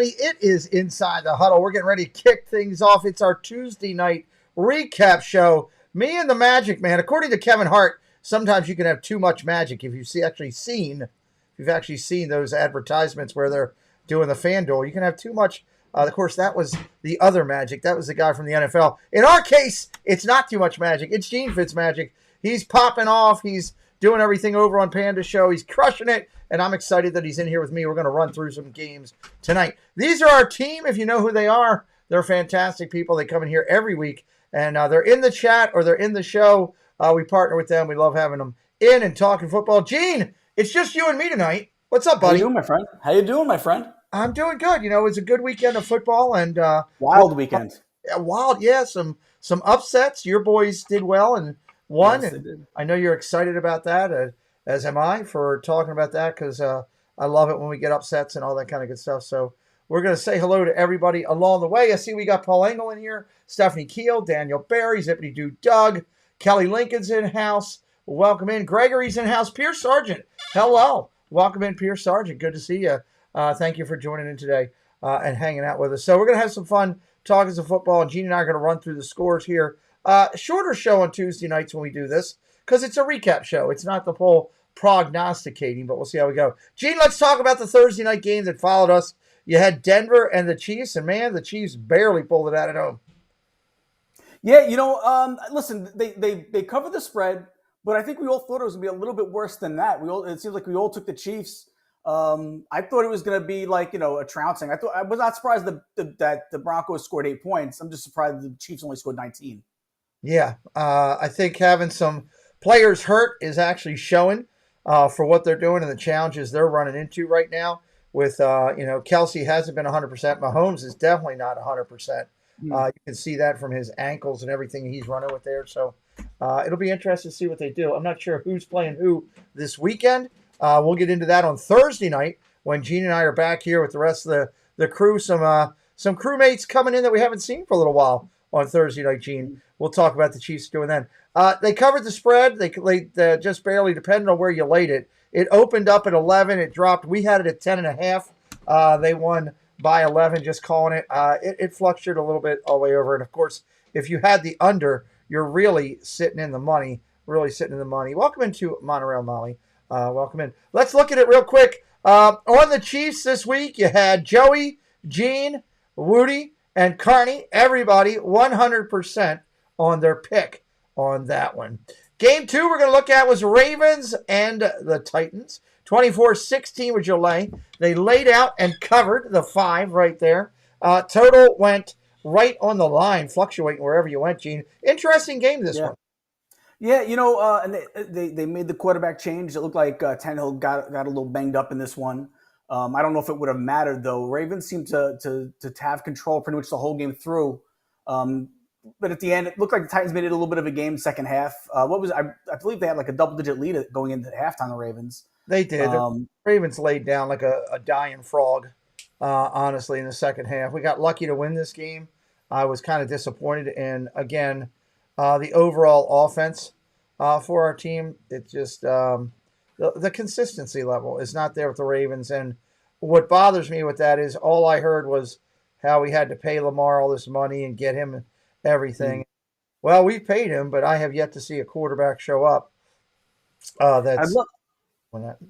everybody. It is Inside the Huddle. We're getting ready to kick things off. It's our Tuesday night recap show. Me and the Magic Man. According to Kevin Hart, sometimes you can have too much magic. If you've actually seen those advertisements where they're doing the FanDuel, you can have too much. Of course, that was the other Magic. That was the guy from the NFL. In our case, it's not too much magic. It's Gene Fitmagic. He's popping off. He's doing everything over on Panda Show. He's crushing it, and I'm excited that he's in here with me. We're going to run through some games tonight. These are our team. If you know who they are, they're fantastic people. They come in here every week, and they're in the chat or they're in the show. We partner with them. We love having them in and talking football. Gene, it's just you and me tonight. What's up, buddy? How you doing, my friend? How you doing, my friend? I'm doing good. You know, it was a good weekend of football and wild weekend. Wild, yeah. Some upsets. Your boys did well and won. Yes, and I know you're excited about that, as am I, for talking about that because I love it when we get upsets and all that kind of good stuff. So we're going to say hello to everybody along the way. I see we got Paul Engel in here, Stephanie Keel, Daniel Barry, Zippity Doo Doug, Kelly Lincoln's in house. Welcome in. Gregory's in house. Pierce Sargent, hello. Welcome in, Pierce Sargent. Good to see you. Thank you for joining in today and hanging out with us. So we're going to have some fun talking some football, and Gene and I are going to run through the scores here. Shorter show on Tuesday nights when we do this because it's a recap show. It's not the whole prognosticating, but we'll see how we go. Gene, let's talk about the Thursday night game that followed us. You had Denver and the Chiefs, and man, the Chiefs barely pulled it out at home. Yeah, listen, they covered the spread, but I think we all thought it was going to be a little bit worse than that. It seems like we all took the Chiefs. I thought it was going to be like, a trouncing. I was not surprised that the Broncos scored 8 points. I'm just surprised the Chiefs only scored 19. Yeah, I think having some players hurt is actually showing for what they're doing and the challenges they're running into right now. With, Kelsey hasn't been 100%. Mahomes is definitely not 100%. You can see that from his ankles and everything he's running with there. So it'll be interesting to see what they do. I'm not sure who's playing who this weekend. We'll get into that on Thursday night when Gene and I are back here with the rest of the crew. Some crewmates coming in that we haven't seen for a little while on Thursday night, Gene. We'll talk about the Chiefs doing then. They covered the spread. They just barely, depending on where you laid it. It opened up at 11. It dropped. We had it at 10.5. They won by 11, just calling it. It fluctuated a little bit all the way over. And, of course, if you had the under, you're really sitting in the money. Welcome into Monorail, Molly. Welcome in. Let's look at it real quick. On the Chiefs this week, you had Joey, Gene, Woody, and Carney. Everybody 100% on their pick on that one. Game 2 we're going to look at was Ravens and the Titans. 24-16 was your lay. They laid out and covered the 5 right there. Total went right on the line, fluctuating wherever you went, Gene. Interesting game this one. Yeah, and they made the quarterback change. It looked like Tannehill got a little banged up in this one. I don't know if it would have mattered, though. Ravens seemed to have control pretty much the whole game through. But at the end, it looked like the Titans made it a little bit of a game second half. I believe they had like a double-digit lead going into halftime, the Ravens. They did. The Ravens laid down like a dying frog, honestly, in the second half. We got lucky to win this game. I was kind of disappointed in, again, the overall offense for our team. It's just the consistency level is not there with the Ravens. And what bothers me with that is all I heard was how we had to pay Lamar all this money and get him everything. Well, we paid him, but I have yet to see a quarterback show up. Go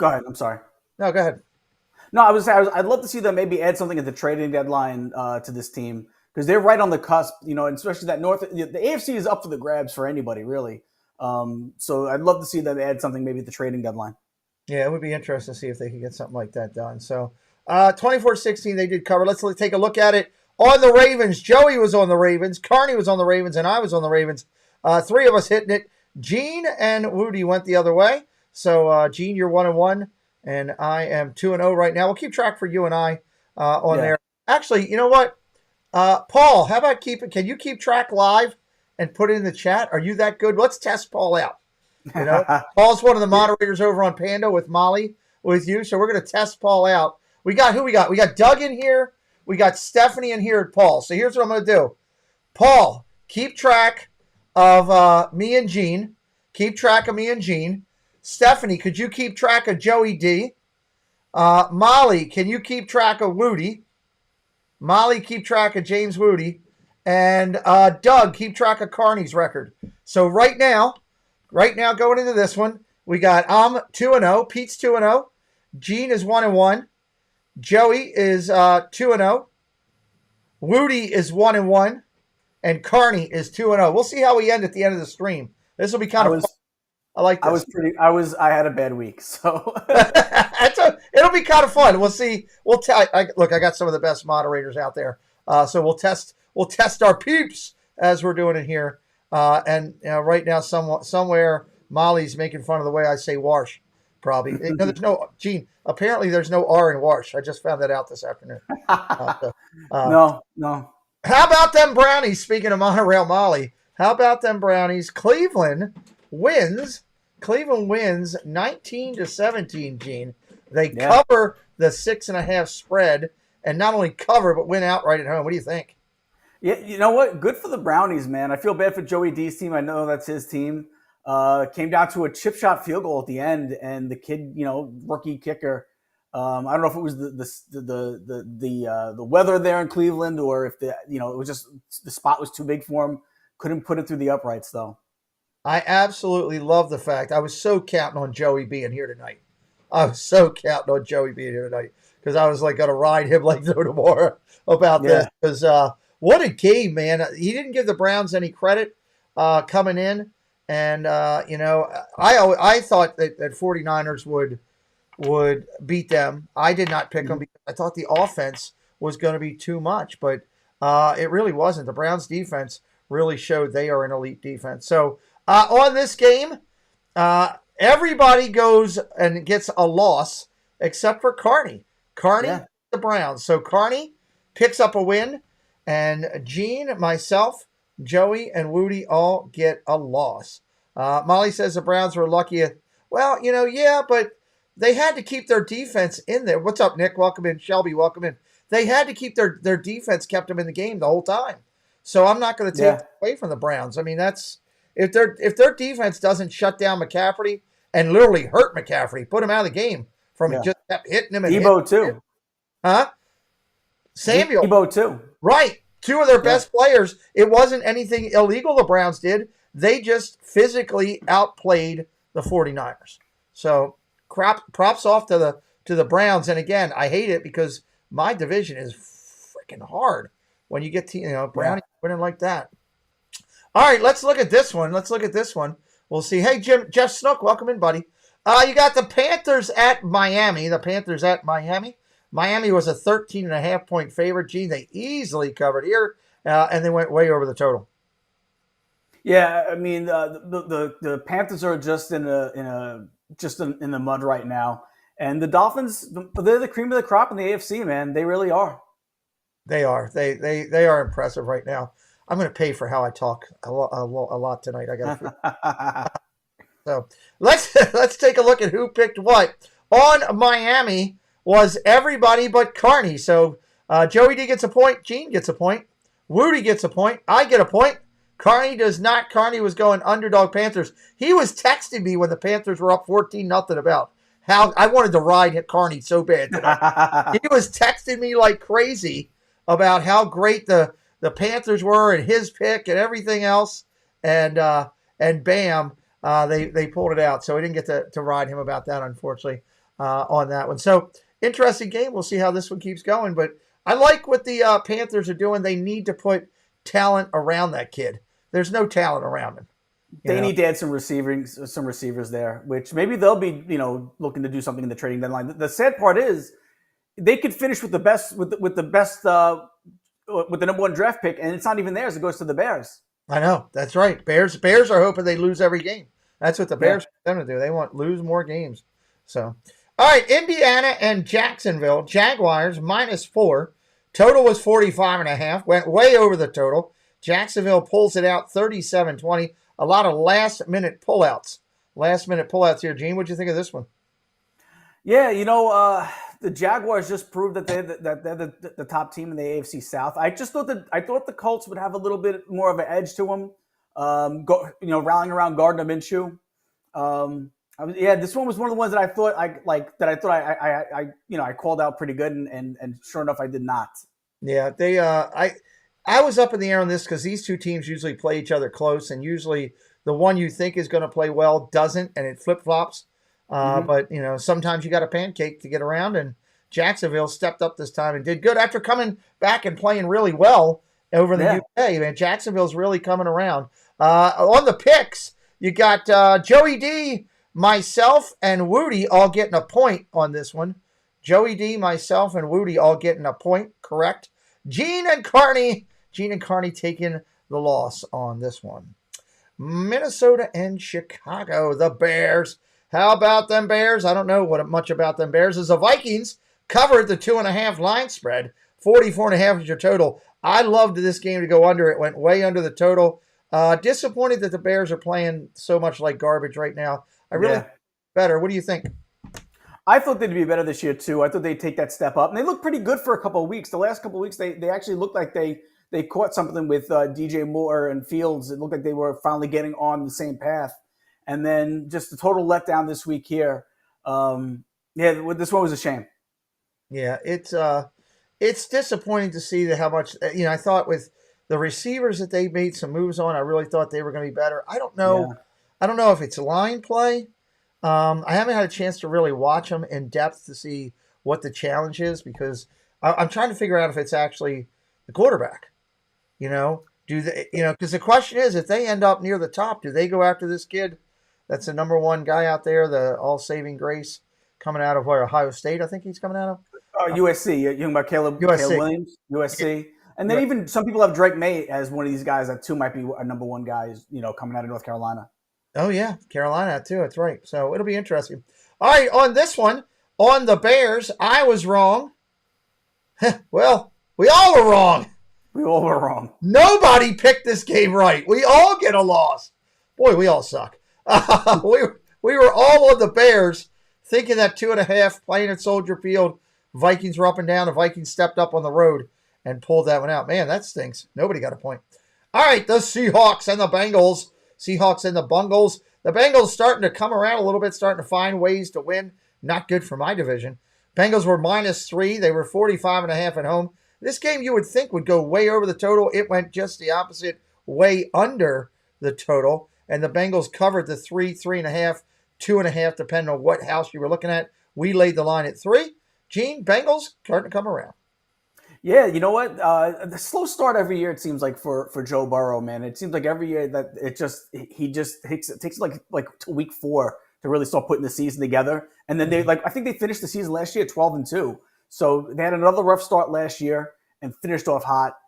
ahead. I'm sorry. No, go ahead. No, I'd love to see them maybe add something at the trading deadline to this team because they're right on the cusp, and especially that North. The AFC is up for the grabs for anybody, really. So I'd love to see them add something maybe at the trading deadline. Yeah, it would be interesting to see if they could get something like that done. So 24-16, they did cover. Let's take a look at it. On the Ravens, Joey was on the Ravens, Carney was on the Ravens, and I was on the Ravens. 3 of us hitting it. Gene and Woody went the other way. So, Gene, you're 1-1, and I am 2-0 right now. We'll keep track for you and I on there. Actually, you know what? Paul, how about can you keep track live and put it in the chat? Are you that good? Let's test Paul out. Paul's one of the moderators over on Panda with Molly, with you. So we're going to test Paul out. We got who we got? We got Doug in here. We got Stephanie in here at Paul. So here's what I'm going to do. Paul, keep track of me and Gene. Keep track of me and Gene. Stephanie, could you keep track of Joey D? Molly, can you keep track of Woody? Molly, keep track of James Woody. And Doug, keep track of Carney's record. So right now going into this one, we got I'm 2-0. Pete's 2-0. Gene is 1-1. Joey is 2-0. Woody is 1-1. And Carney is 2-0. We'll see how we end at the end of the stream. This will be kind of fun. I like this. I had a bad week, so it'll be kind of fun. We'll see. Look, I got some of the best moderators out there, so we'll test our peeps as we're doing it here. And right now, somewhere Molly's making fun of the way I say wash. Probably there's no Gene. Apparently, there's no R in wash. I just found that out this afternoon. No. How about them brownies? Speaking of monorail Molly, how about them brownies? Cleveland wins 19-17, Gene. They cover the 6.5 spread, and not only cover, but win outright at home. What do you think? Yeah, you know what? Good for the Brownies, man. I feel bad for Joey D's team. I know that's his team. Came down to a chip shot field goal at the end, and the kid, rookie kicker. I don't know if it was the weather there in Cleveland, or if it was just the spot was too big for him. Couldn't put it through the uprights though. I absolutely love the fact I was so counting on Joey being here tonight. Because I was like going to ride him like no tomorrow about this. Because what a game, man! He didn't give the Browns any credit coming in, and I thought that 49ers would beat them. I did not pick them because I thought the offense was going to be too much, but it really wasn't. The Browns defense really showed they are an elite defense. So on this game, everybody goes and gets a loss except for Carney. The Browns. So Carney picks up a win, and Gene, myself, Joey, and Woody all get a loss. Molly says the Browns were lucky. Well, but they had to keep their defense in there. What's up, Nick? Welcome in. Shelby, welcome in. They had to keep their defense, kept them in the game the whole time. So I'm not going to take away from the Browns. I mean, that's if their defense doesn't shut down McCaffrey and literally hurt McCaffrey, put him out of the game from just kept hitting him. And Debo too. Huh? Samuel. Debo too. Right. Two of their best players. It wasn't anything illegal the Browns did. They just physically outplayed the 49ers. So props off to the Browns. And again, I hate it because my division is freaking hard when you get to, Brownie winning like that. All right, let's look at this one. We'll see. Hey, Jeff Snook, welcome in, buddy. You got the Panthers at Miami. Miami was a 13.5-point favorite. Gene, they easily covered here, and they went way over the total. Yeah, I mean the Panthers are just in the mud right now, and the Dolphins, they're the cream of the crop in the AFC, man. They really are. They are. They are impressive right now. I'm going to pay for how I talk a lot tonight. I got so let's take a look at who picked what. On Miami was everybody but Carney. So Joey D gets a point. Gene gets a point. Woody gets a point. I get a point. Carney does not. Carney was going underdog Panthers. He was texting me when the Panthers were up 14-0 about how I wanted to ride Carney so bad. He was texting me like crazy about how great the Panthers were and his pick and everything else. And bam, they pulled it out. So we didn't get to ride him about that, unfortunately, on that one. So interesting game. We'll see how this one keeps going. But I like what the Panthers are doing. They need to put talent around that kid. There's no talent around him. They need to add some receivers there, which maybe they'll be, looking to do something in the trading deadline. The sad part is they could finish with the best, with the number one draft pick, and it's not even theirs. It goes to the Bears. I know. That's right. Bears are hoping they lose every game. That's what the Bears want them to do. They want lose more games. So, all right, Indiana and Jacksonville. Jaguars -4. Total was 45.5. Went way over the total. Jacksonville pulls it out 37-20. A lot of last-minute pullouts. Here. Gene, what'd you think of this one? Yeah, the Jaguars just proved that they're the top team in the AFC South. I thought the Colts would have a little bit more of an edge to them. Rallying around Gardner Minshew. This one was one of the ones that I thought I called out pretty good, and sure enough, I did not. Yeah, I was up in the air on this because these two teams usually play each other close, and usually the one you think is going to play well doesn't, and it flip flops. Hmm. But sometimes you got a pancake to get around, and Jacksonville stepped up this time and did good after coming back and playing really well over in the Yeah. UK. Man, Jacksonville's really coming around. On the picks, you got Joey D, myself, and Woody all getting a point on this one. Joey D, myself, and Woody all getting a point, correct? Gene and Carney taking the loss on this one. Minnesota and Chicago, the Bears. How about them Bears? I don't know what much about them Bears. As the Vikings covered the 2.5 line spread, 44.5 is your total. I loved this game to go under. It went way under the total. Disappointed that the Bears are playing so much like garbage right now. I really Yeah. better. What do you think? I thought they'd be better this year too. I thought they'd take that step up, and they looked pretty good for a couple of weeks. The last couple of weeks, they actually looked like they caught something with DJ Moore and Fields. It looked like they were finally getting on the same path, and then just the total letdown this week here. Yeah, this one was a shame. Yeah, it's disappointing to see how much I thought with the receivers that they made some moves on. I really thought they were going to be better. I don't know. Yeah, I don't know if it's line play. I haven't had a chance to really watch them in depth to see what the challenge is because I'm trying to figure out if it's actually the quarterback. Do they? Because the question is, if they end up near the top, do they go after this kid? That's the number one guy out there, the all saving grace coming out of Ohio State. I think he's coming out of USC. You're talking about Caleb USC. Williams, USC, and then Yeah. even some people have Drake May as one of these guys that too might be a number one guy. Coming out of North Carolina. Oh yeah, Carolina too. That's right. So it'll be interesting. All right, on this one, on the Bears, I was wrong. Well, we all were wrong. We all were wrong. Nobody picked this game right. We all get a loss. Boy, we all suck. We were all on the Bears, thinking that 2.5 playing at Soldier Field. Vikings were up and down. The Vikings stepped up on the road and pulled that one out. Man, that stinks. Nobody got a point. All right, the Seahawks and the Bengals. Seahawks and the Bengals. The Bengals starting to come around a little bit, starting to find ways to win. Not good for my division. Bengals were -3. They were 45.5 at home. This game you would think would go way over the total. It went just the opposite, way under the total. And the Bengals covered the 3.5, 2.5, depending on what house you were looking at. We laid the line at 3. Gene, Bengals starting to come around. Yeah, you know what? The slow start every year, it seems like for Joe Burrow, man. It seems like every year that he just takes like to week 4 to really start putting the season together. And then I think they finished the season last year 12-2. So they had another rough start last year and finished off hot.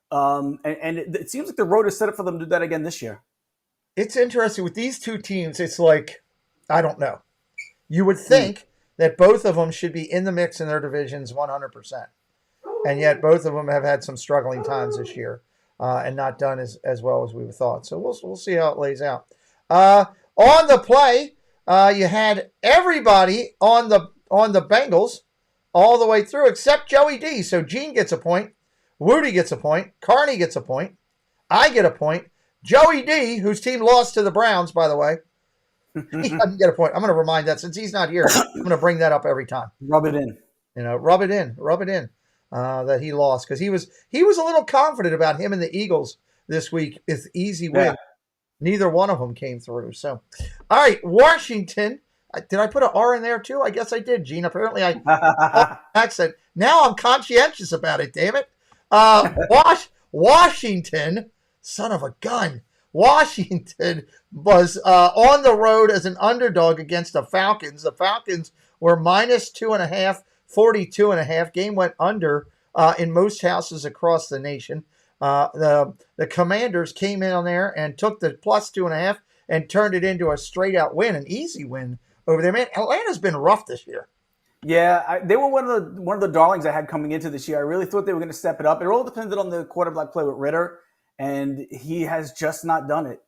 And it seems like the road is set up for them to do that again this year. It's interesting with these two teams. It's like, I don't know. You would think that both of them should be in the mix in their divisions 100%. And yet both of them have had some struggling times this year and not done as well as we thought. So we'll see how it lays out. On the play, you had everybody on the Bengals all the way through except Joey D. So Gene gets a point. Woody gets a point. Carney gets a point. I get a point. Joey D, whose team lost to the Browns, by the way, he doesn't get a point. I'm going to remind that since he's not here. I'm going to bring that up every time. Rub it in. Rub it in. That he lost because he was a little confident about him and the Eagles this week. It's easy win. Yeah. Neither one of them came through. So, all right, Washington. Did I put an R in there too? I guess I did, Gene. Apparently, I accent. Now I'm conscientious about it. Damn it. Washington, son of a gun. Washington was on the road as an underdog against the Falcons. The Falcons were -2.5. 42.5. Game went under in most houses across the nation. The Commanders came in on there and took the +2.5 and turned it into a straight out win, an easy win over there. Man, Atlanta's been rough this year. Yeah, they were one of the darlings I had coming into this year. I really thought they were going to step it up. It all depended on the quarterback play with Ritter, and he has just not done it.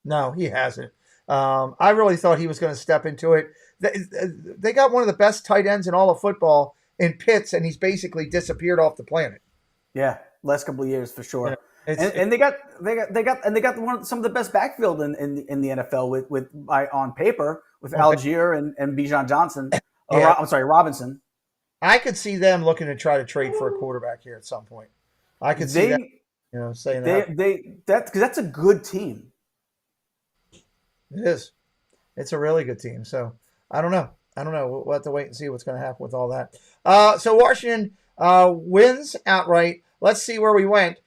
No, he hasn't. I really thought he was going to step into it. They got one of the best tight ends in all of football in Pitts, and he's basically disappeared off the planet. Yeah, last couple of years for sure. Yeah, and they got some of the best backfield in the NFL on paper with Algier and Bijan Johnson. Yeah. I'm sorry, Robinson. I could see them looking to try to trade for a quarterback here at some point. I could see that, They saying they that. because that's a good team. It is. It's a really good team. So I don't know. We'll have to wait and see what's going to happen with all that. So Washington wins outright. Let's see where we went.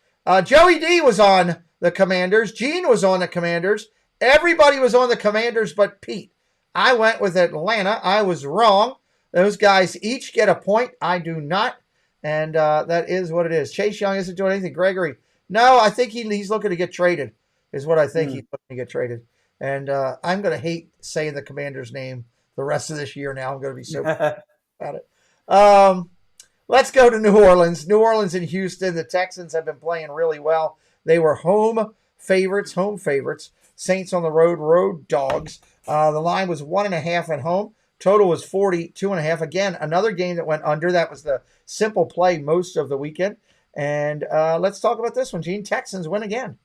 Joey D was on the Commanders. Gene was on the Commanders. Everybody was on the Commanders but Pete. I went with Atlanta. I was wrong. Those guys each get a point. I do not. And that is what it is. Chase Young isn't doing anything. Gregory, no, I think he's looking to get traded, is what I think he's looking to get traded. And I'm going to hate saying the Commander's name the rest of this year now. I'm going to be so about it. Let's go to New Orleans. New Orleans and Houston. The Texans have been playing really well. They were home favorites. Saints on the road dogs. The line was 1.5 at home. Total was 42.5. Again, another game that went under. That was the simple play most of the weekend. And let's talk about this one, Gene. Texans win again.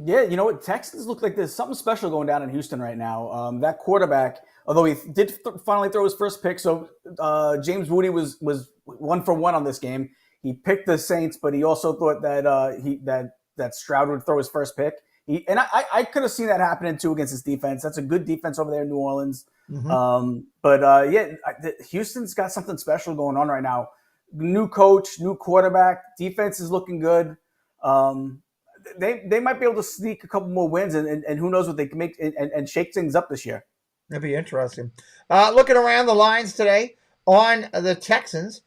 Yeah, you know what? Texans look like there's something special going down in Houston right now. That quarterback, although he did finally throw his first pick, so James Woody was 1 for 1 on this game. He picked the Saints, but he also thought that that Stroud would throw his first pick. I could have seen that happening too against his defense. That's a good defense over there in New Orleans. Houston's got something special going on right now. New coach, new quarterback, defense is looking good. They might be able to sneak a couple more wins, and who knows what they can make and shake things up this year. That'd be interesting. Looking around the lines today on the Texans,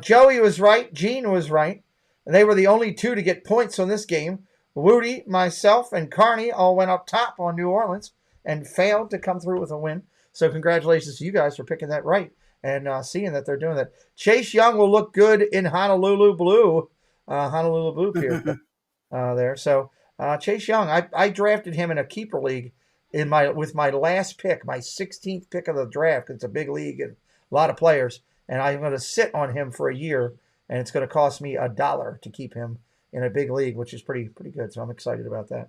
Joey was right. Gene was right. They were the only two to get points on this game. Woody, myself, and Carney all went up top on New Orleans and failed to come through with a win. So congratulations to you guys for picking that right and seeing that they're doing that. Chase Young will look good in Honolulu Blue here there. So Chase Young, I drafted him in a keeper league with my last pick, my 16th pick of the draft. It's a big league and a lot of players, and I'm going to sit on him for a year, and it's going to cost me $1 to keep him in a big league, which is pretty good. So I'm excited about that.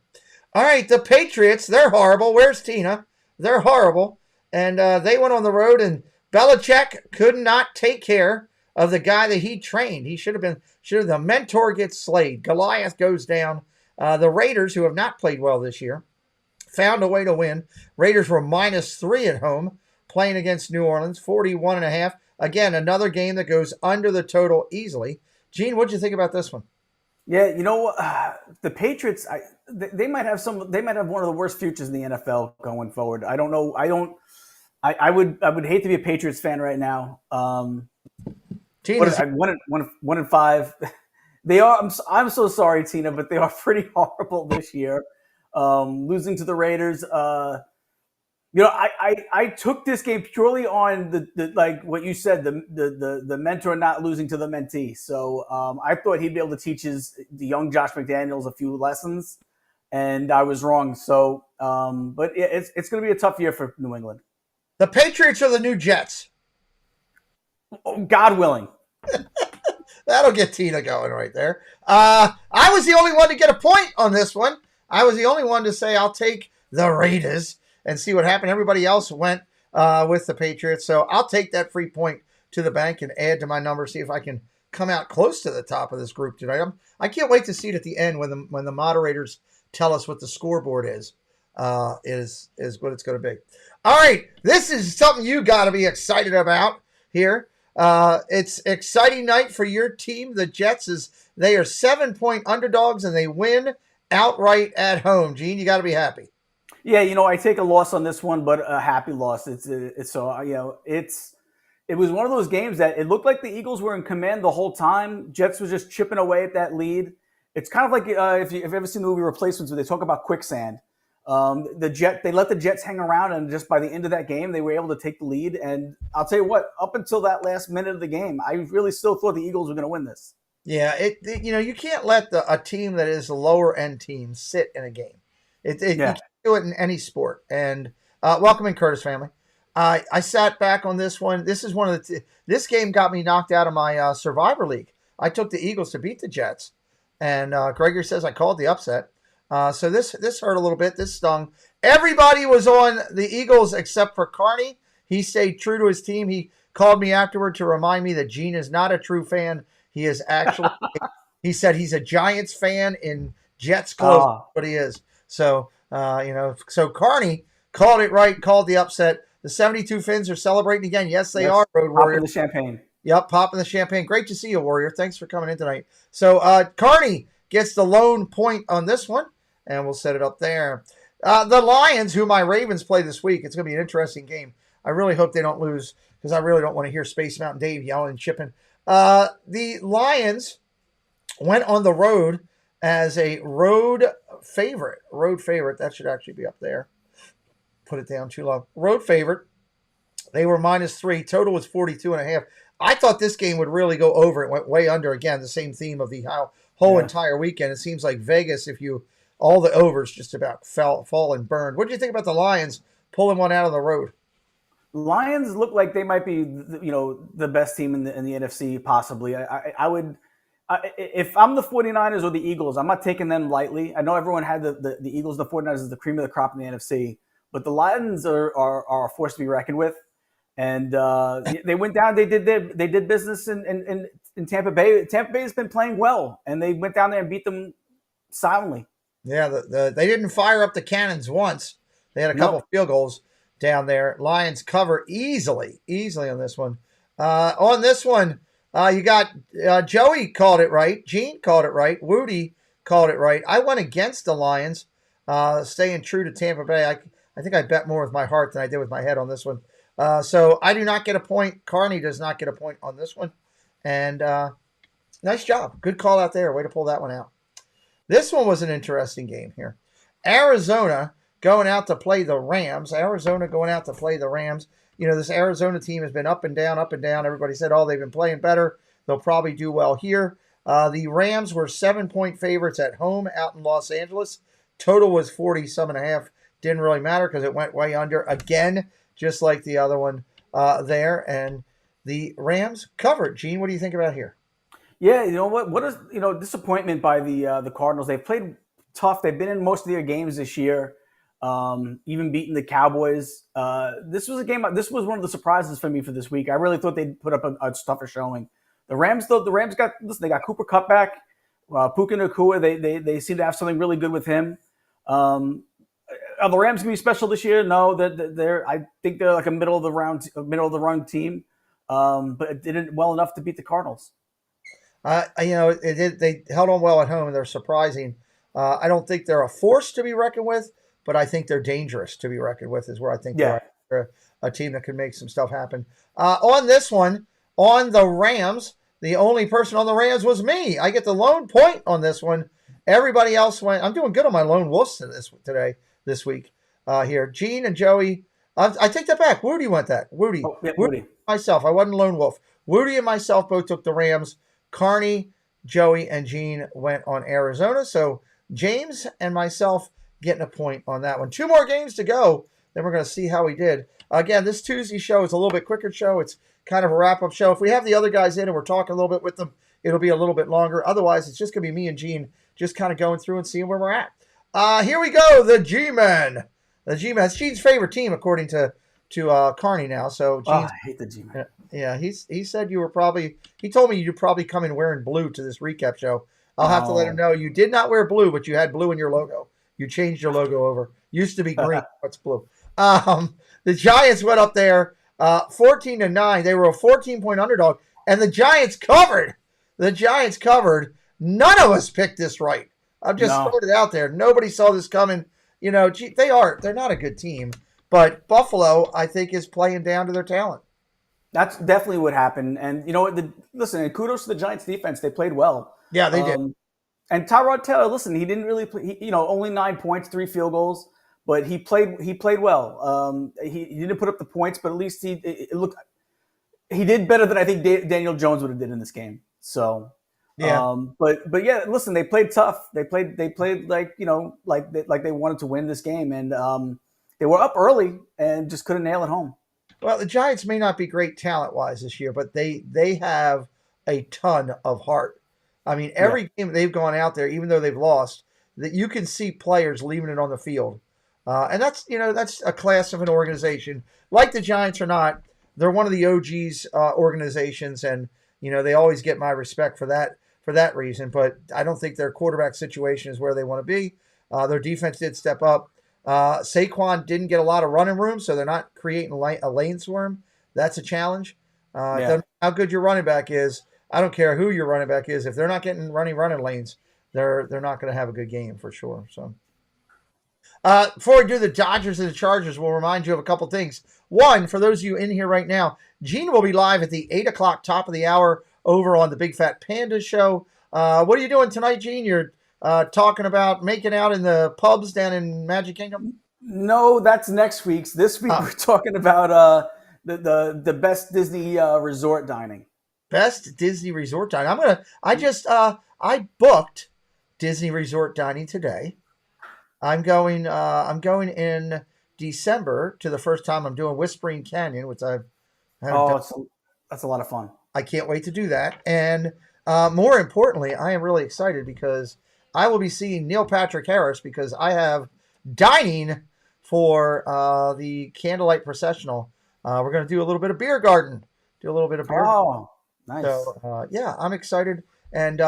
All right, the Patriots, they're horrible. Where's Tina? They're horrible. And they went on the road, and Belichick could not take care of the guy that he trained. He should have the mentor gets slayed. Goliath goes down. The Raiders, who have not played well this year, found a way to win. Raiders were -3 at home, playing against New Orleans, 41.5. Again, another game that goes under the total easily. Gene, what'd you think about this one? Yeah, you know, the Patriots, they might have one of the worst futures in the NFL going forward. I don't know. I would hate to be a Patriots fan right now. One and 5. They are. I'm so sorry, Tina, but they are pretty horrible this year. Losing to the Raiders. I took this game purely on the like what you said, the mentor not losing to the mentee. So I thought he'd be able to teach the young Josh McDaniels a few lessons, and I was wrong. So, but it's going to be a tough year for New England. The Patriots are the new Jets. God willing. That'll get Tina going right there. I was the only one to get a point on this one. I was the only one to say I'll take the Raiders and see what happened. Everybody else went with the Patriots. So I'll take that free point to the bank and add to my number, see if I can come out close to the top of this group tonight. I can't wait to see it at the end when the moderators tell us what the scoreboard is what it's going to be. All right, this is something you got to be excited about here. It's exciting night for your team, the Jets, as they are 7-point underdogs and they win outright at home. Gene, you got to be happy. Yeah, I take a loss on this one, but a happy loss. It was one of those games that it looked like the Eagles were in command the whole time. Jets was just chipping away at that lead. It's kind of like if you've ever seen the movie Replacements where they talk about quicksand. They let the Jets hang around, and just by the end of that game, they were able to take the lead. And I'll tell you what, up until that last minute of the game, I really still thought the Eagles were going to win this. Yeah, you can't let a team that is a lower end team sit in a game. You can't do it in any sport. And welcome in, Curtis family. I sat back on this one. This is this game got me knocked out of my Survivor League. I took the Eagles to beat the Jets, and Gregory says I called the upset. So this hurt a little bit. This stung. Everybody was on the Eagles except for Carney. He stayed true to his team. He called me afterward to remind me that Gene is not a true fan. He is actually, he said he's a Giants fan in Jets clothes, Ah, but he is. So, so Carney called it right, called the upset. The 72 Fins are celebrating again. Yes, they yes. are, Road Popping Warrior. the champagne. Yep, popping the champagne. Great to see you, Warrior. Thanks for coming in tonight. So Carney gets the lone point on this one, and we'll set it up there. The Lions, who my Ravens play this week, it's going to be an interesting game. I really hope they don't lose because I really don't want to hear Space Mountain Dave yelling and chipping. The Lions went on the road as a road favorite. Road favorite. That should actually be up there. Put it down too low. Road favorite. They were -3. Total was 42.5. I thought this game would really go over. It went way under. Again, the same theme of the whole entire weekend. It seems like Vegas, all the overs just about fall and burned. What do you think about the Lions pulling one out on the road? Lions look like they might be, the best team in the NFC possibly. I would, if I'm the 49ers or the Eagles, I'm not taking them lightly. I know everyone had the Eagles, the 49ers as the cream of the crop in the NFC, but the Lions are a force to be reckoned with. And they went down. They did business in Tampa Bay. Tampa Bay has been playing well, and they went down there and beat them silently. Yeah, they didn't fire up the cannons once. They had a couple of field goals down there. Lions cover easily on this one. On this one, you got Joey called it right. Gene called it right. Woody called it right. I went against the Lions, staying true to Tampa Bay. I think I bet more with my heart than I did with my head on this one. So I do not get a point. Carney does not get a point on this one. And nice job. Good call out there. Way to pull that one out. This one was an interesting game here. Arizona going out to play the Rams. This Arizona team has been up and down, up and down. Everybody said, they've been playing better. They'll probably do well here. The Rams were 7-point favorites at home out in Los Angeles. Total was 40-some.5. Didn't really matter because it went way under again, just like the other one there. And the Rams covered. Gene, what do you think about here? Yeah, you know what? What is disappointment by the Cardinals? They've played tough. They've been in most of their games this year, even beating the Cowboys. This was a game. This was one of the surprises for me for this week. I really thought they'd put up a tougher showing. The Rams, though, they got Cooper Kupp back, Puka Nacua. They seem to have something really good with him. Are the Rams going to be special this year? No, I think they're like a middle of the run team, but it didn't well enough to beat the Cardinals. They held on well at home, and they're surprising. I don't think they're a force to be reckoned with, but I think they're dangerous to be reckoned with. Is where I think they're a team that can make some stuff happen. On this one, on the Rams, the only person on the Rams was me. I get the lone point on this one. Everybody else went. I'm doing good on my lone wolves this week here. Gene and Joey. I take that back. Woody went that. Woody. Myself. I wasn't lone wolf. Woody and myself both took the Rams. Carney, Joey, and Gene went on Arizona. So James and myself getting a point on that one. 2 more games to go. Then we're going to see how we did. Again, this Tuesday show is a little bit quicker show. It's kind of a wrap-up show. If we have the other guys in and we're talking a little bit with them, it'll be a little bit longer. Otherwise, it's just going to be me and Gene just kind of going through and seeing where we're at. Here we go. The G-Men. The G-Men. It's Gene's favorite team, according to Carney now. So Gene's, I hate the G-Men. Yeah, he said he told me you'd probably come in wearing blue to this recap show. I'll have to let him know you did not wear blue, but you had blue in your logo. You changed your logo over. Used to be green, what's blue. The Giants went up there 14-9. They were a 14-point underdog, and the Giants covered. None of us picked this right. I've just thrown it out there. Nobody saw this coming. They're not a good team, but Buffalo, I think, is playing down to their talent. That's definitely what happened. And you know what? Listen, and kudos to the Giants defense. They played well. Yeah, they did. And Tyrod Taylor, listen, he didn't really play, only 9 points, 3 field goals, but he played well. He didn't put up the points, but at least he did better than I think Daniel Jones would have did in this game. So, yeah. But yeah, listen, they played tough. They played like they wanted to win this game, and they were up early and just couldn't nail it home. Well, the Giants may not be great talent-wise this year, but they have a ton of heart. I mean, every game they've gone out there, even though they've lost, that you can see players leaving it on the field. And that's a class of an organization. Like the Giants or not, they're one of the OGs organizations, and they always get my respect for that reason. But I don't think their quarterback situation is where they want to be. Their defense did step up. Saquon didn't get a lot of running room, so they're not creating a lane swarm. That's a challenge. Doesn't matter how good your running back is. I don't care who your running back is. If they're not getting running lanes, they're not going to have a good game for sure. So, before we do the Dodgers and the Chargers, we'll remind you of a couple things. One, for those of you in here right now, Gene will be live at the 8 o'clock top of the hour over on the Big Fat Panda Show. What are you doing tonight, Gene? You're talking about making out in the pubs down in Magic Kingdom? No, that's next week's. This week we're talking about the best Disney resort dining. Best Disney resort dining. I booked Disney resort dining today. I'm going in December to the first time I'm doing Whispering Canyon, which I've that's a lot of fun. I can't wait to do that. And more importantly, I am really excited because I will be seeing Neil Patrick Harris because I have dining for the Candlelight Processional. We're going to do a little bit of beer garden. Oh, nice. So, I'm excited. And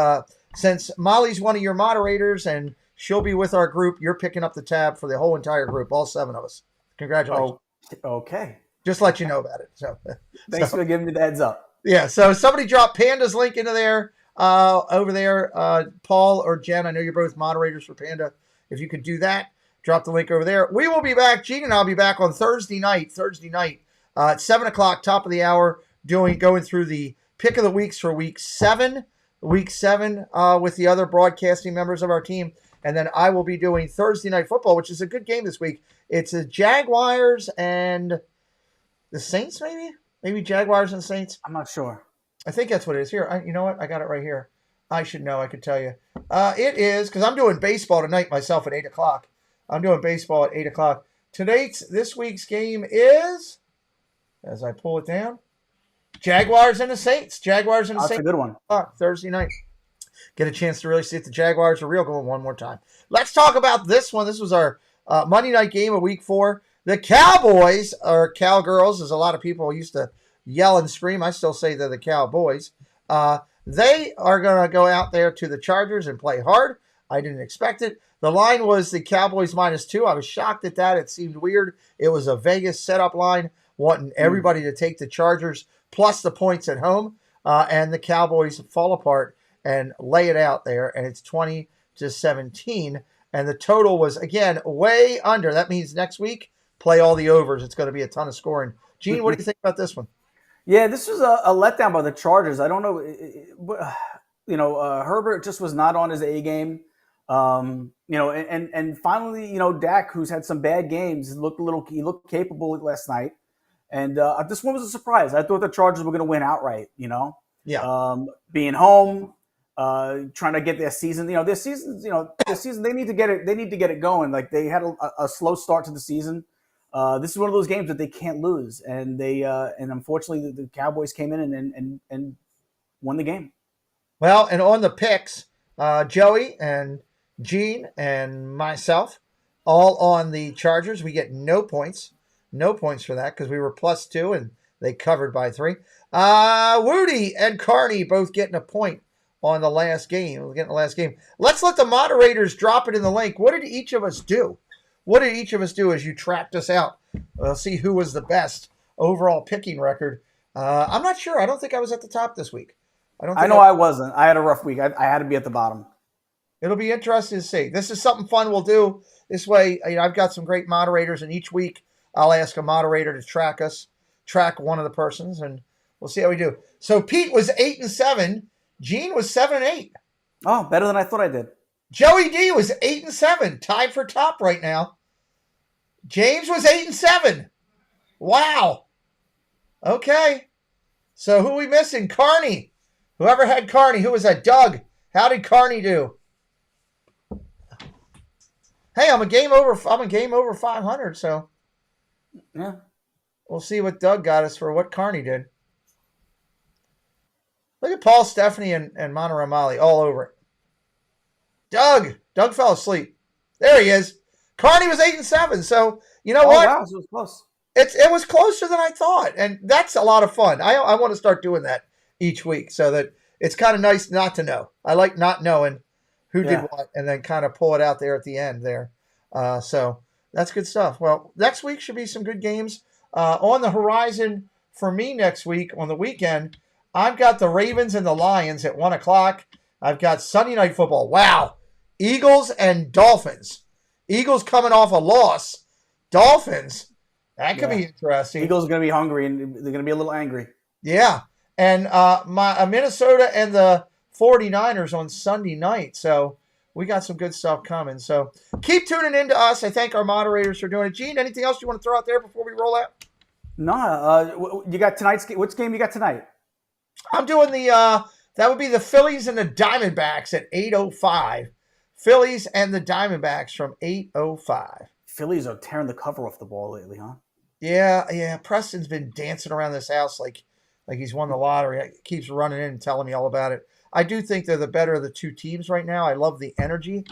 since Molly's one of your moderators and she'll be with our group, you're picking up the tab for the whole entire group, all 7 of us. Congratulations. Oh, okay. Just let you know about it. So thanks for giving me the heads up. Yeah, so somebody drop Panda's link into there, over there. Paul or Jen, I know you're both moderators for Panda. If you could do that, drop the link over there. We will be back. Gene and I'll be back on Thursday night at 7 o'clock, top of the hour, going through the pick of the weeks for week 7 with the other broadcasting members of our team. And then I will be doing Thursday Night Football, which is a good game this week. It's the Jaguars and the Saints, maybe? Maybe Jaguars and Saints? I'm not sure. I think that's what it is. Here, you know what? I got it right here. I should know. I could tell you. It is, because I'm doing baseball tonight myself at 8 o'clock. I'm doing baseball at 8 o'clock. This week's game is, as I pull it down, Jaguars and the Saints. Jaguars and the Saints. That's a good one. Thursday night. Get a chance to really see if the Jaguars are real going one more time. Let's talk about this one. This was our Monday night game of week 4. The Cowboys, or Cowgirls, as a lot of people used to yell and scream. I still say they're the Cowboys. They are going to go out there to the Chargers and play hard. I didn't expect it. The line was the Cowboys -2. I was shocked at that. It seemed weird. It was a Vegas setup line, wanting everybody to take the Chargers plus the points at home. And the Cowboys fall apart and lay it out there, and it's 20-17. And the total was, again, way under. That means next week, play all the overs. It's going to be a ton of scoring. Gene, what do you think about this one? Yeah, this was a letdown by the Chargers. I don't know. Herbert just was not on his A game. And finally, Dak, who's had some bad games, he looked capable last night. And this one was a surprise. I thought the Chargers were going to win outright, Yeah. Being home, trying to get their season. This season they need to get it. They need to get it going. Like, they had a slow start to the season. This is one of those games that they can't lose, and unfortunately the Cowboys came in and won the game. Well, and on the picks, Joey and Gene and myself, all on the Chargers. We get no points for that because we were +2 and they covered by 3. Woody and Carney both getting a point on the last game. Let's let the moderators drop it in the link. What did each of us do? As you tracked us out? We'll see who was the best overall picking record. I'm not sure. I don't think I was at the top this week. I wasn't. I had a rough week. I had to be at the bottom. It'll be interesting to see. This is something fun we'll do. This way, I've got some great moderators, and each week I'll ask a moderator to track one of the persons, and we'll see how we do. So Pete was 8-7. Gene was 7-8. Oh, better than I thought I did. Joey D was 8-7, tied for top right now. James was 8-7. Wow. Okay. So who are we missing? Carney. Whoever had Carney. Who was that? Doug. How did Carney do? Hey, I'm a game over 500. So yeah, we'll see what Doug got us for what Carney did. Look at Paul, Stephanie, and Monterey Molly all over it. Doug fell asleep. There he is. Carney was 8-7. So you know what? Wow, so it was close. It was closer than I thought, and that's a lot of fun. I want to start doing that each week so that it's kind of nice not to know. I like not knowing who did what and then kind of pull it out there at the end there. So that's good stuff. Well, next week should be some good games. On the horizon for me next week on the weekend, I've got the Ravens and the Lions at 1 o'clock. I've got Sunday Night Football. Wow. Eagles and Dolphins. Eagles coming off a loss. Dolphins, that could be interesting. Eagles are going to be hungry, and they're going to be a little angry. Yeah. And Minnesota and the 49ers on Sunday night. So we got some good stuff coming. So keep tuning in to us. I thank our moderators for doing it. Gene, anything else you want to throw out there before we roll out? No. You got tonight's game. Which game you got tonight? I'm doing that would be the Phillies and the Diamondbacks at 8:05. Phillies and the Diamondbacks from 8:05. Phillies are tearing the cover off the ball lately, huh? Yeah. Preston's been dancing around this house like he's won the lottery. He keeps running in and telling me all about it. I do think they're the better of the two teams right now. I love the energy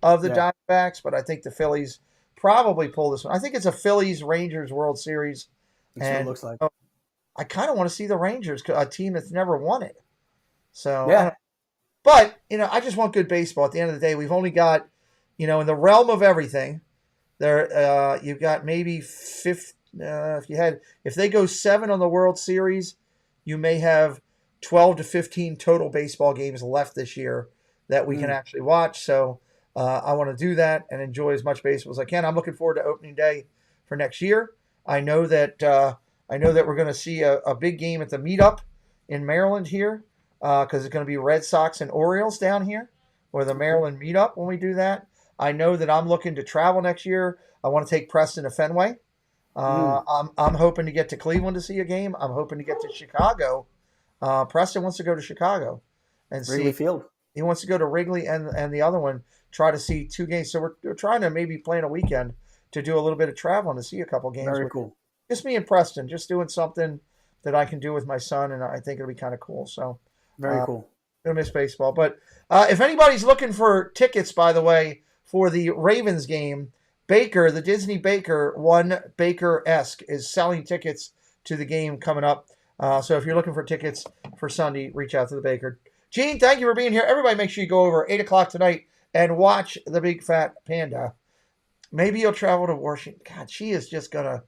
of the Diamondbacks, but I think the Phillies probably pull this one. I think it's a Phillies-Rangers World Series. That's what it looks like. I kind of want to see the Rangers, a team that's never won it. So, yeah. But, I just want good baseball. At the end of the day, we've only got, in the realm of everything, there you've got maybe if they go 7 on the World Series, you may have 12 to 15 total baseball games left this year that we can actually watch. So I want to do that and enjoy as much baseball as I can. I'm looking forward to opening day for next year. I know that we're going to see a big game at the meetup in Maryland here because it's going to be Red Sox and Orioles down here or the Maryland meetup when we do that. I know that I'm looking to travel next year. I want to take Preston to Fenway. I'm hoping to get to Cleveland to see a game. I'm hoping to get to Chicago. Preston wants to go to Chicago and see Wrigley Field. He wants to go to Wrigley and the other one try to see 2 games. So we're trying to maybe plan a weekend to do a little bit of traveling to see a couple games. Very cool. Just me and Preston, just doing something that I can do with my son, and I think it'll be kind of cool. So very cool. Gonna miss baseball, but if anybody's looking for tickets, by the way, for the Ravens game, Baker, the Disney Baker, one Baker-esque, is selling tickets to the game coming up. So if you're looking for tickets for Sunday, reach out to the Baker. Gene, thank you for being here. Everybody make sure you go over 8 o'clock tonight and watch the Big Fat Panda. Maybe you'll travel to Washington. God, she is just going to...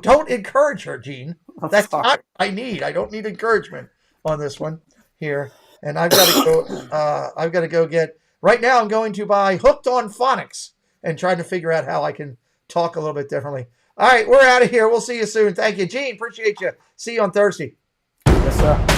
Don't encourage her, Gene. That's not what I need. I don't need encouragement on this one here. And I've got to go get... Right now, I'm going to buy Hooked on Phonics and trying to figure out how I can talk a little bit differently. All right, we're out of here. We'll see you soon. Thank you, Gene. Appreciate you. See you on Thursday. Yes, sir.